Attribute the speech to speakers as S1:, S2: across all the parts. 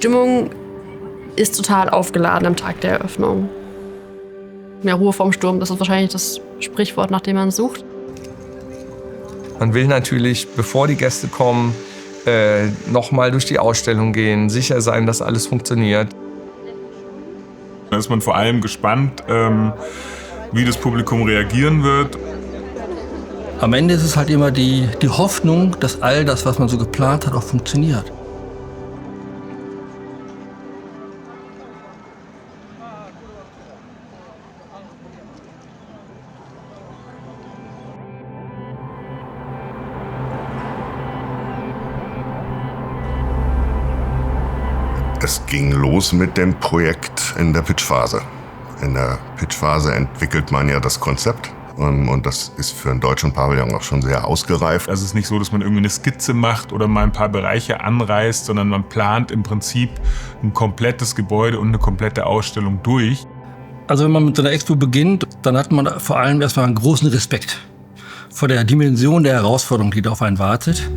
S1: Stimmung ist total aufgeladen am Tag der Eröffnung. Ja, Ruhe vorm Sturm, das ist wahrscheinlich das Sprichwort, nach dem man sucht.
S2: Man will natürlich, bevor die Gäste kommen, nochmal durch die Ausstellung gehen, sicher sein, dass alles funktioniert.
S3: Da ist man vor allem gespannt, wie das Publikum reagieren wird.
S4: Am Ende ist es halt immer die Hoffnung, dass all das, was man so geplant hat, auch funktioniert.
S5: Es ging los mit dem Projekt in der Pitchphase. In der Pitchphase entwickelt man ja das Konzept. Und das ist für einen deutschen Pavillon auch schon sehr ausgereift.
S3: Also es ist nicht so, dass man irgendwie eine Skizze macht oder mal ein paar Bereiche anreißt, sondern man plant im Prinzip ein komplettes Gebäude und eine komplette Ausstellung durch.
S4: Also wenn man mit so einer Expo beginnt, dann hat man vor allem erstmal einen großen Respekt vor der Dimension der Herausforderung, die da auf einen wartet.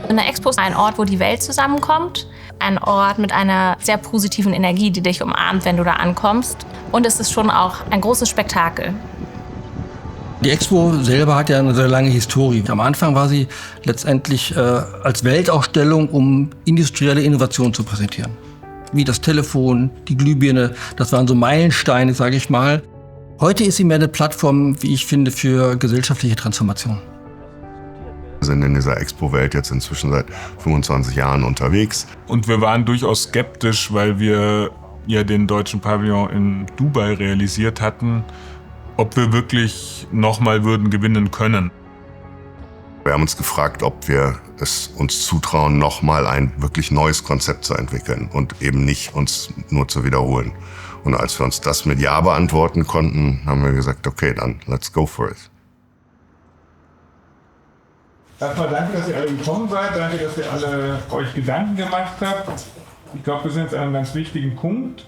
S6: Eine Expo ist ein Ort, wo die Welt zusammenkommt. Ein Ort mit einer sehr positiven Energie, die dich umarmt, wenn du da ankommst. Und es ist schon auch ein großes Spektakel.
S4: Die Expo selber hat ja eine sehr lange Historie. Am Anfang war sie letztendlich als Weltausstellung, um industrielle Innovationen zu präsentieren. Wie das Telefon, die Glühbirne, das waren so Meilensteine, sage ich mal. Heute ist sie mehr eine Plattform, wie ich finde, für gesellschaftliche Transformation.
S5: Wir sind in dieser Expo-Welt jetzt inzwischen seit 25 Jahren unterwegs.
S3: Und wir waren durchaus skeptisch, weil wir ja den deutschen Pavillon in Dubai realisiert hatten, ob wir wirklich nochmal würden gewinnen können.
S5: Wir haben uns gefragt, ob wir es uns zutrauen, nochmal ein wirklich neues Konzept zu entwickeln und eben nicht uns nur zu wiederholen. Und als wir uns das mit Ja beantworten konnten, haben wir gesagt, okay, dann let's go for it.
S7: Erstmal danke, dass ihr alle gekommen seid. Danke, dass ihr alle euch Gedanken gemacht habt. Ich glaube, wir sind jetzt an einem ganz wichtigen Punkt.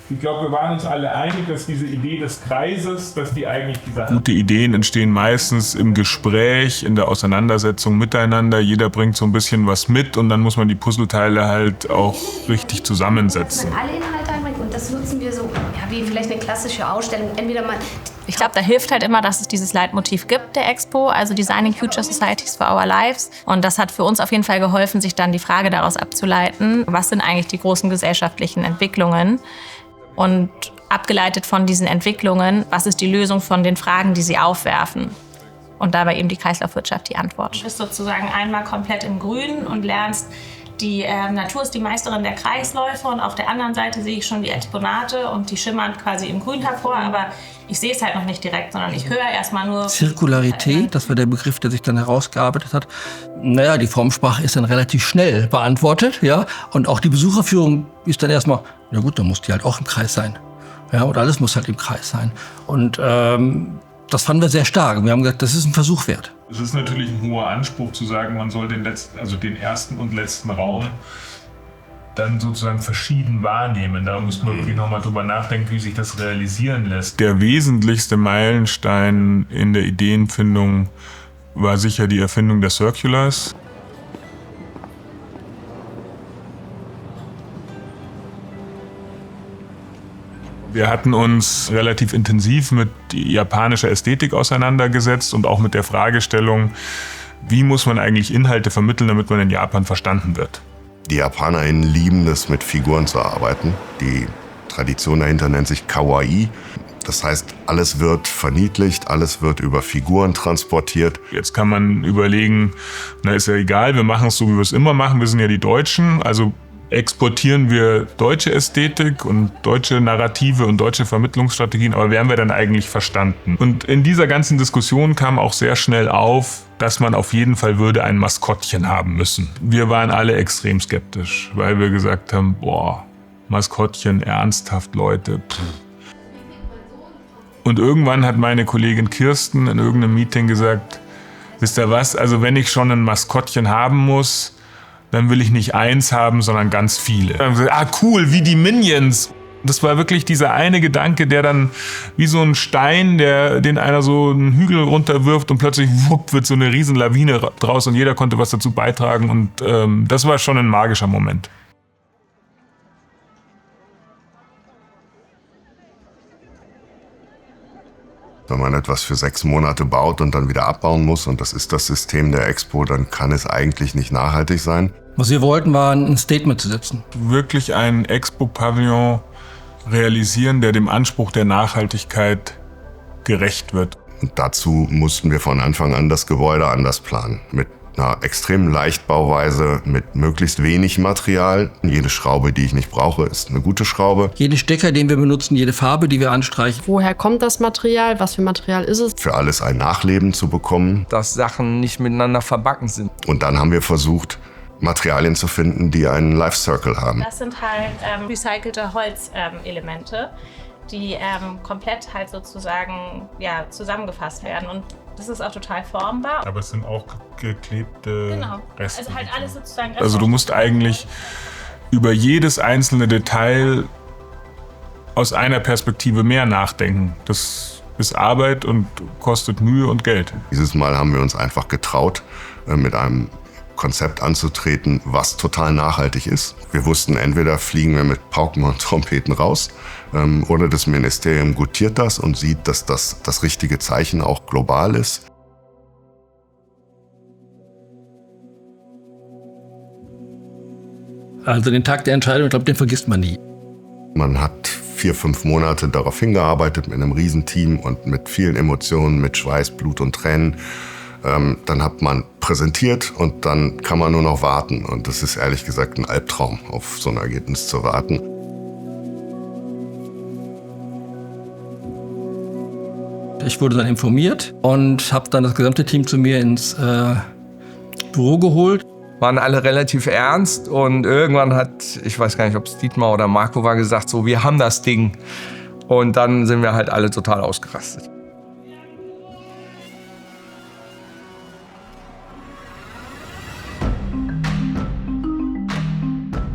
S7: Ich glaube, wir waren uns alle einig, dass diese Idee des Kreises, dass die eigentlich dieser...
S3: Gute Ideen entstehen meistens im Gespräch, in der Auseinandersetzung miteinander. Jeder bringt so ein bisschen was mit und dann muss man die Puzzleteile halt auch richtig zusammensetzen.
S8: Alle Inhalte einbringen und das nutzen wir so, ja, wie vielleicht eine klassische Ausstellung. Entweder man...
S6: Ich glaube, da hilft halt immer, dass es dieses Leitmotiv gibt der Expo, also Designing Future Societies for Our Lives. Und das hat für uns auf jeden Fall geholfen, sich dann die Frage daraus abzuleiten, was sind eigentlich die großen gesellschaftlichen Entwicklungen? Und abgeleitet von diesen Entwicklungen, was ist die Lösung von den Fragen, die sie aufwerfen? Und dabei eben die Kreislaufwirtschaft die Antwort. Du bist sozusagen einmal komplett im Grün und lernst, die Natur ist die Meisterin der Kreisläufe und auf der anderen Seite sehe ich schon die Exponate und die schimmern quasi im Grün hervor, aber ich sehe es halt noch nicht direkt, sondern ich höre erstmal nur...
S4: Zirkularität, das war der Begriff, der sich dann herausgearbeitet hat. Naja, die Formsprache ist dann relativ schnell beantwortet, ja, und auch die Besucherführung ist dann erstmal, na gut, dann muss die halt auch im Kreis sein, ja, und alles muss halt im Kreis sein. Und das fanden wir sehr stark. Wir haben gesagt, das ist ein Versuch wert.
S3: Es ist natürlich ein hoher Anspruch zu sagen, man soll den ersten und letzten Raum dann sozusagen verschieden wahrnehmen. Da muss man wirklich nochmal drüber nachdenken, wie sich das realisieren lässt. Der wesentlichste Meilenstein in der Ideenfindung war sicher die Erfindung der Circulars. Wir hatten uns relativ intensiv mit japanischer Ästhetik auseinandergesetzt und auch mit der Fragestellung, wie muss man eigentlich Inhalte vermitteln, damit man in Japan verstanden wird.
S5: Die JapanerInnen lieben es, mit Figuren zu arbeiten. Die Tradition dahinter nennt sich Kawaii. Das heißt, alles wird verniedlicht, alles wird über Figuren transportiert.
S3: Jetzt kann man überlegen, na ist ja egal, wir machen es so, wie wir es immer machen, wir sind ja die Deutschen, also exportieren wir deutsche Ästhetik und deutsche Narrative und deutsche Vermittlungsstrategien, aber wer haben wir dann eigentlich verstanden? Und in dieser ganzen Diskussion kam auch sehr schnell auf, dass man auf jeden Fall würde ein Maskottchen haben müssen. Wir waren alle extrem skeptisch, weil wir gesagt haben, boah, Maskottchen, ernsthaft, Leute. Und irgendwann hat meine Kollegin Kirsten in irgendeinem Meeting gesagt, wisst ihr was, also wenn ich schon ein Maskottchen haben muss, dann will ich nicht eins haben, sondern ganz viele. Dann haben wir gesagt, cool, wie die Minions. Das war wirklich dieser eine Gedanke, der dann wie so ein Stein, den einer so einen Hügel runterwirft und plötzlich wupp, wird so eine riesen Lawine draus und jeder konnte was dazu beitragen. Und das war schon ein magischer Moment.
S5: Wenn man etwas für 6 Monate baut und dann wieder abbauen muss, und das ist das System der Expo, dann kann es eigentlich nicht nachhaltig sein.
S4: Was wir wollten, war ein Statement zu setzen.
S3: Wirklich einen Expo-Pavillon realisieren, der dem Anspruch der Nachhaltigkeit gerecht wird.
S5: Und dazu mussten wir von Anfang an das Gebäude anders planen. Mit einer extremen Leichtbauweise, mit möglichst wenig Material. Jede Schraube, die ich nicht brauche, ist eine gute Schraube.
S4: Jeden Stecker, den wir benutzen, jede Farbe, die wir anstreichen.
S1: Woher kommt das Material? Was für Material ist es?
S5: Für alles ein Nachleben zu bekommen.
S2: Dass Sachen nicht miteinander verbacken sind.
S5: Und dann haben wir versucht, Materialien zu finden, die einen Life Circle haben.
S6: Das sind halt recycelte Holzelemente, die komplett halt sozusagen zusammengefasst werden. Und das ist auch total formbar.
S3: Aber es sind auch geklebte Reste.
S6: Also halt alles sozusagen.
S3: Also du musst eigentlich über jedes einzelne Detail aus einer Perspektive mehr nachdenken. Das ist Arbeit und kostet Mühe und Geld.
S5: Dieses Mal haben wir uns einfach getraut, mit einem Konzept anzutreten, was total nachhaltig ist. Wir wussten, entweder fliegen wir mit Pauken und Trompeten raus, oder das Ministerium gutiert das und sieht, dass das richtige Zeichen auch global ist.
S4: Also den Tag der Entscheidung, ich glaube, den vergisst man nie.
S5: Man hat 4, 5 Monate darauf hingearbeitet mit einem Riesenteam und mit vielen Emotionen, mit Schweiß, Blut und Tränen. Dann hat man präsentiert und dann kann man nur noch warten. Und das ist ehrlich gesagt ein Albtraum, auf so ein Ergebnis zu warten.
S4: Ich wurde dann informiert und habe dann das gesamte Team zu mir ins Büro geholt.
S2: Waren alle relativ ernst und irgendwann hat, ich weiß gar nicht, ob es Dietmar oder Marco war, gesagt, so, wir haben das Ding. Und dann sind wir halt alle total ausgerastet.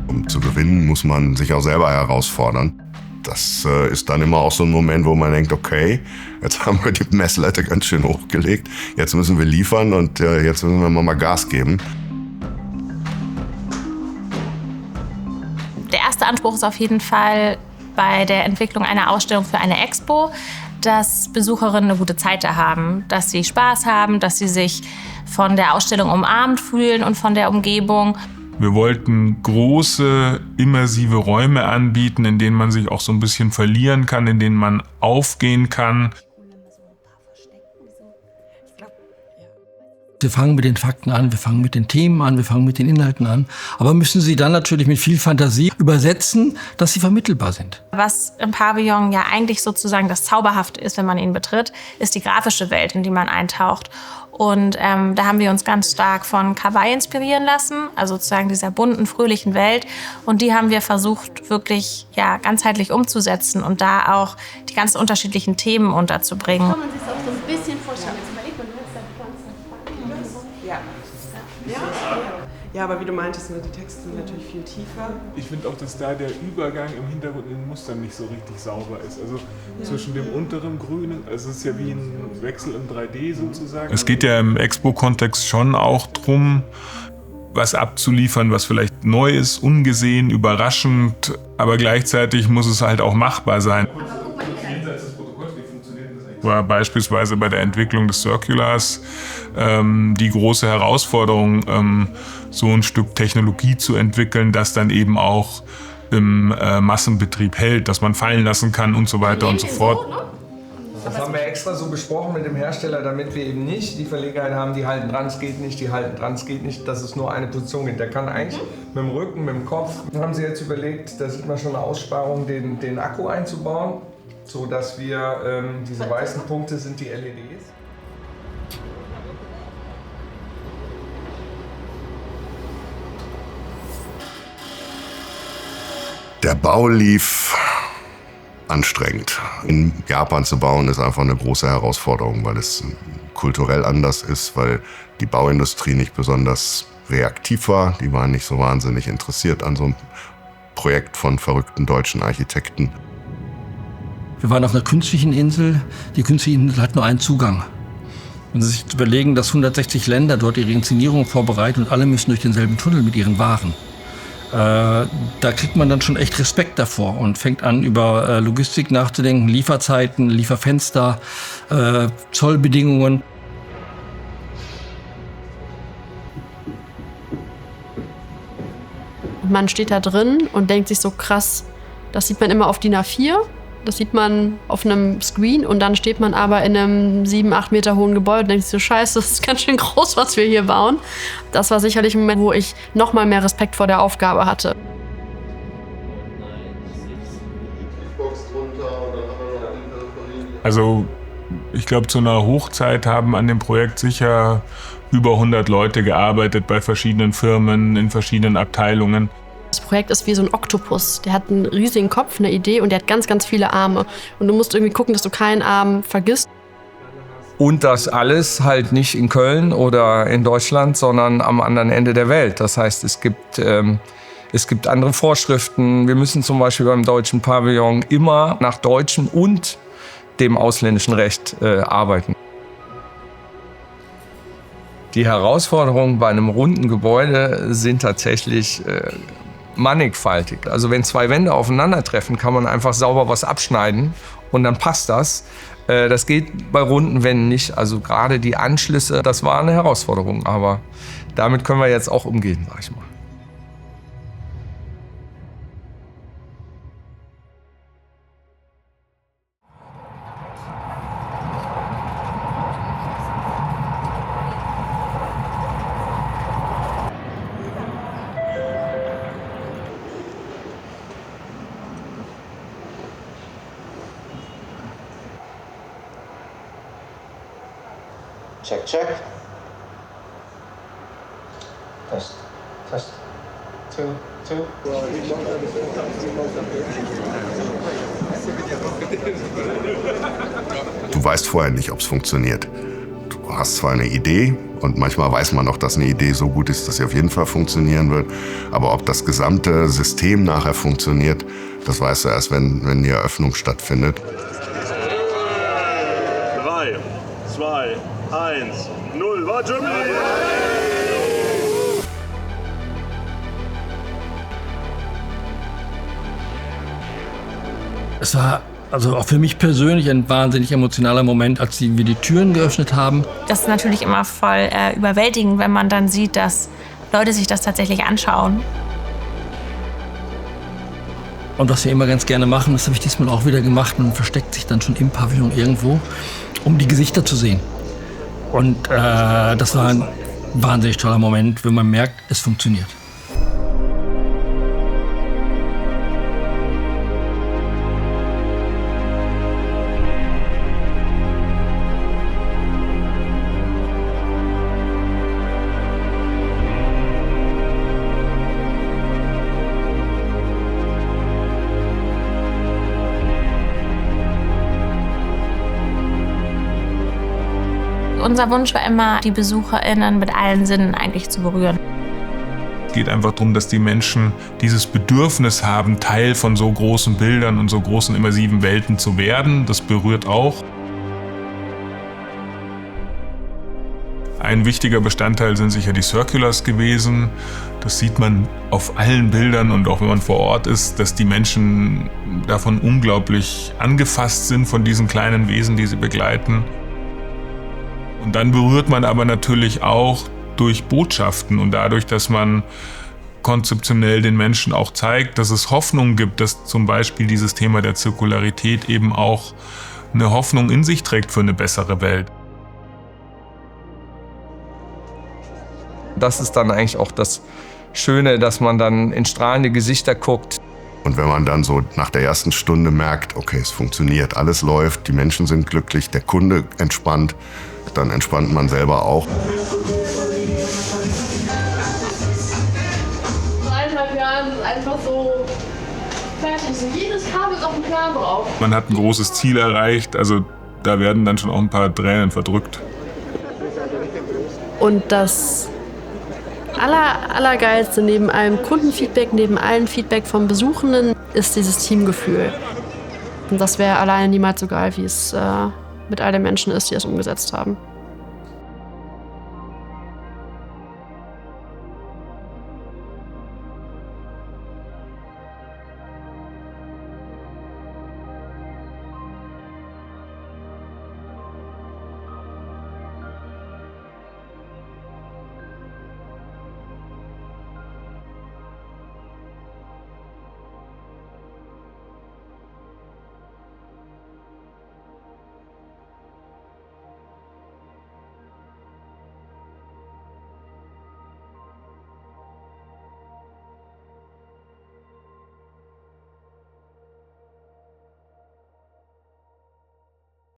S5: Um zu gewinnen, muss man sich auch selber herausfordern. Das ist dann immer auch so ein Moment, wo man denkt, okay, jetzt haben wir die Messlatte ganz schön hochgelegt, jetzt müssen wir liefern und jetzt müssen wir mal Gas geben.
S6: Der erste Anspruch ist auf jeden Fall bei der Entwicklung einer Ausstellung für eine Expo, dass Besucherinnen eine gute Zeit da haben, dass sie Spaß haben, dass sie sich von der Ausstellung umarmt fühlen und von der Umgebung.
S3: Wir wollten große, immersive Räume anbieten, in denen man sich auch so ein bisschen verlieren kann, in denen man aufgehen kann.
S4: Wir fangen mit den Fakten an, wir fangen mit den Themen an, wir fangen mit den Inhalten an. Aber müssen sie dann natürlich mit viel Fantasie übersetzen, dass sie vermittelbar sind.
S6: Was im Pavillon ja eigentlich sozusagen das Zauberhafte ist, wenn man ihn betritt, ist die grafische Welt, in die man eintaucht. Und da haben wir uns ganz stark von Kawaii inspirieren lassen, also sozusagen dieser bunten, fröhlichen Welt. Und die haben wir versucht, wirklich ganzheitlich umzusetzen und da auch die ganz unterschiedlichen Themen unterzubringen.
S8: Kann man sich das auch so ein bisschen vorstellen. Jetzt überlegt man, du hast ja die ganze
S9: Ja, aber wie du meintest, die Texte sind natürlich viel tiefer.
S7: Ich finde auch, dass da der Übergang im Hintergrund in den Mustern nicht so richtig sauber ist. Also zwischen dem unteren Grünen, also es ist ja wie ein Wechsel in 3D sozusagen.
S3: Es geht ja im Expo-Kontext schon auch drum, was abzuliefern, was vielleicht neu ist, ungesehen, überraschend, aber gleichzeitig muss es halt auch machbar sein. War beispielsweise bei der Entwicklung des Circulars die große Herausforderung, so ein Stück Technologie zu entwickeln, das dann eben auch im Massenbetrieb hält, dass man fallen lassen kann und so weiter und so fort.
S2: Das haben wir extra so besprochen mit dem Hersteller, damit wir eben nicht die Verlegenheit haben, die halten dran, es geht nicht, die halten dran, es geht nicht, dass es nur eine Position gibt. Der kann eigentlich mit dem Rücken, mit dem Kopf. Dann haben sie jetzt überlegt, da sieht man schon eine Aussparung, den Akku einzubauen, so dass wir, diese weißen Punkte sind die LEDs.
S5: Der Bau lief anstrengend. In Japan zu bauen ist einfach eine große Herausforderung, weil es kulturell anders ist, weil die Bauindustrie nicht besonders reaktiv war. Die waren nicht so wahnsinnig interessiert an so einem Projekt von verrückten deutschen Architekten.
S4: Wir waren auf einer künstlichen Insel. Die künstliche Insel hat nur einen Zugang. Wenn Sie sich überlegen, dass 160 Länder dort ihre Inszenierung vorbereiten und alle müssen durch denselben Tunnel mit ihren Waren. Da kriegt man dann schon echt Respekt davor und fängt an, über Logistik nachzudenken, Lieferzeiten, Lieferfenster, Zollbedingungen.
S1: Man steht da drin und denkt sich so krass, das sieht man immer auf DIN A4, das sieht man auf einem Screen und dann steht man aber in einem 7-8 Meter hohen Gebäude und denkt sich so, scheiße, das ist ganz schön groß, was wir hier bauen. Das war sicherlich ein Moment, wo ich noch mal mehr Respekt vor der Aufgabe hatte.
S3: Also ich glaube, zu einer Hochzeit haben an dem Projekt sicher über 100 Leute gearbeitet bei verschiedenen Firmen, in verschiedenen Abteilungen.
S1: Das Projekt ist wie so ein Oktopus. Der hat einen riesigen Kopf, eine Idee und der hat ganz, ganz viele Arme. Und du musst irgendwie gucken, dass du keinen Arm vergisst.
S2: Und das alles halt nicht in Köln oder in Deutschland, sondern am anderen Ende der Welt. Das heißt, es gibt andere Vorschriften. Wir müssen zum Beispiel beim deutschen Pavillon immer nach deutschem und dem ausländischen Recht arbeiten. Die Herausforderungen bei einem runden Gebäude sind tatsächlich mannigfaltig. Also wenn zwei Wände aufeinandertreffen, kann man einfach sauber was abschneiden und dann passt das. Das geht bei runden Wänden nicht. Also gerade die Anschlüsse, das war eine Herausforderung. Aber damit können wir jetzt auch umgehen, sag ich mal.
S10: Check, check. Test, test. 2, 2.
S5: Du weißt vorher nicht, ob es funktioniert. Du hast zwar eine Idee und manchmal weiß man auch, dass eine Idee so gut ist, dass sie auf jeden Fall funktionieren wird. Aber ob das gesamte System nachher funktioniert, das weißt du erst, wenn die Eröffnung stattfindet.
S11: 3, 2, 1, 0, war Germany!
S4: Es war also auch für mich persönlich ein wahnsinnig emotionaler Moment, als wir die Türen geöffnet haben.
S6: Das ist natürlich immer voll überwältigend, wenn man dann sieht, dass Leute sich das tatsächlich anschauen.
S4: Und was wir immer ganz gerne machen, das habe ich diesmal auch wieder gemacht. Man versteckt sich dann schon im Pavillon irgendwo, um die Gesichter zu sehen. Und das war ein wahnsinnig toller Moment, wenn man merkt, es funktioniert.
S6: Unser Wunsch war immer, die BesucherInnen mit allen Sinnen eigentlich zu berühren.
S3: Es geht einfach darum, dass die Menschen dieses Bedürfnis haben, Teil von so großen Bildern und so großen immersiven Welten zu werden. Das berührt auch. Ein wichtiger Bestandteil sind sicher die Circulars gewesen. Das sieht man auf allen Bildern und auch wenn man vor Ort ist, dass die Menschen davon unglaublich angefasst sind von diesen kleinen Wesen, die sie begleiten. Und dann berührt man aber natürlich auch durch Botschaften und dadurch, dass man konzeptionell den Menschen auch zeigt, dass es Hoffnung gibt, dass zum Beispiel dieses Thema der Zirkularität eben auch eine Hoffnung in sich trägt für eine bessere Welt.
S2: Das ist dann eigentlich auch das Schöne, dass man dann in strahlende Gesichter guckt.
S5: Und wenn man dann so nach der ersten Stunde merkt, okay, es funktioniert, alles läuft, die Menschen sind glücklich, der Kunde entspannt, dann entspannt man selber auch.
S8: Vor 1,5 Jahren ist einfach so fertig. So jedes Kabel ist auf dem Plan drauf.
S3: Man hat ein großes Ziel erreicht, also da werden dann schon auch ein paar Tränen verdrückt.
S1: Und das Allergeilste neben allem Kundenfeedback, neben allem Feedback von Besuchenden ist dieses Teamgefühl. Und das wäre alleine niemals so geil, wie es mit all den Menschen ist, die es umgesetzt haben.